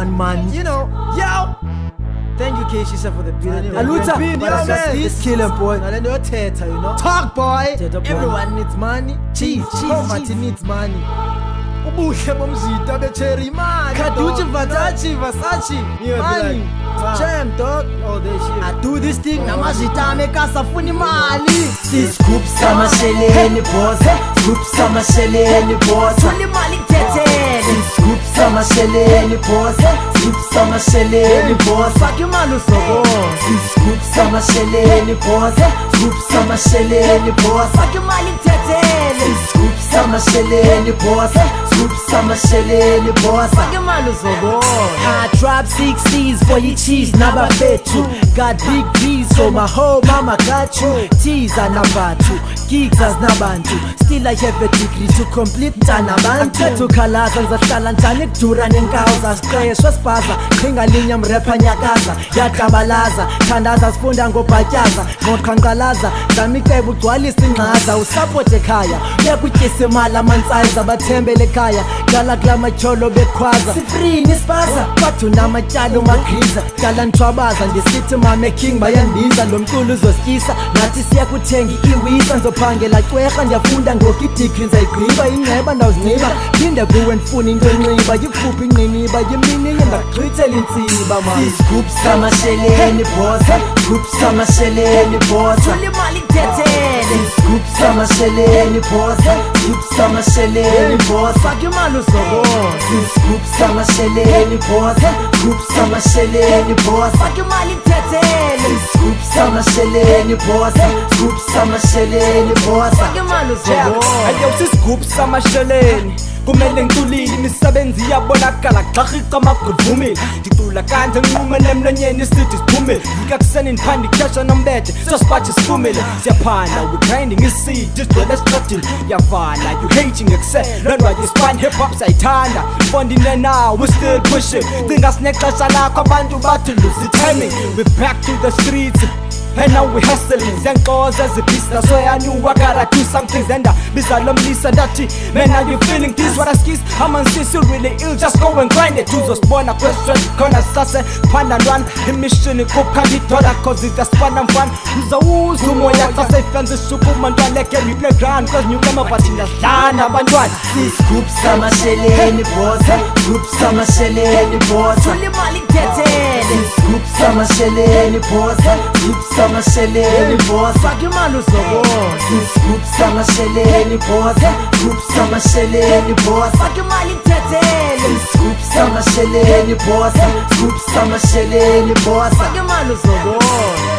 one man. You know, yo. Thank you, Keisha, for the beat. Alutha, this killing boy. You know. Talk boy. Everyone needs money. Cheese. Poverty needs money. Ubuhle bomzita becherry man. Kaduchi, Versace, money. Jam dog. Oh, they shit. I do this thing. Namazita make us a funny mali. Sis scoop Samasheleni boss. Scoop Samasheleni boss. Funny mali tete. Sis scoop Samasheleni boss. Scoop Samasheleni boss. Fakimalu sobo. Sis scoop Samasheleni boss. Scoop Samasheleni boss. Fakimali tete. Sis scoop Samasheleni boss. Scoop Samasheleni boss. Fakimalu sobo. I drop 6 C's for your cheese, never bet you. Got big B's, so my whole mama got you. T's are number 2, gigs as nabantu. Still I have a degree to complete tanabantu. To kalaza ngizahlala njani kudura nenkawuza. Siqeshwe sibaza, qhingalinye mrepha nyakaza. Yaqabalaza, thandaza sifunda ngobhatyaza. Ngoqhankqalaza, zamicebo ugcwalisa ingqaza. Usupport ekhaya, uyakutyisa imali amantsayza. Bathembele ekhaya, dala kula matyholo bekhwaza. Sifrini sibaza, kodwa unamatyala umagriza. Dala nthwabaza, ndisithi mame king bayandiza. Lo mculo uzosikisa, nathi siyakuthenga iwisa. Nzophangela cwerha, ndiyafunda ngoku idigri nzayigqiba. Ingceba ndawuzinxiba, phinde kuwe ndifuna into enxiba. Yikuphi ingqiniba, yimininye ndakugqithela intsiba man. Scoop Samasheleni boss. Scoop Samasheleni boss. Ulimali tete. Scoop Samasheleni boss. Scoop Samasheleni boss. Fakimalu sobo. Scoop Samasheleni boss. Scoop Samasheleni boss. Fakimali tete. Scoop Samasheleni boss. Scoop Samasheleni boss. Fakimalu sobo. Ayo siscoop Samasheleni. Kumele ngitulile imisebenzi iyabonakala xaxiqa amagudvumile. Ndicula kanje Linqumele Mlonyeni sithi siphumile. Ngikakuseni ndiphanda ikhesha nombethe sosibathi sifumile. Siyaphanda we grinding iseed sigcwele esitradini. Yavala you hating excel learn why you spine hip hop sayithanda. Fondine now we still pushing. Cinga sinexesha lakho abantu bathi lose timing. We back to the streets. And now we hustling, zenkoz as a beast. That's why I knew I gotta do something. Zenda, bizalom lisa dati. Man, are you feeling this? What I skis? I'm on sis, you really ill. Just go and grind it. Tuzos born a question, gonna sase, pan and run. The mission is cook and dollar, cause it's just fun and fun. Who's a who's who more yaks? I say fans is superman, like every playground. Cause you come up in the land of one. Scoop Samasheleni boss. Scoop Samasheleni boss. Ulimali tete. Scoop Samasheleni boss. Scoop Samasheleni boss. Fakimalu sobo. Scoop Samasheleni boss. Scoop Samasheleni boss. Fakimali tete. Scoop Samasheleni boss. Scoop Samasheleni boss. Fakimalu sobo.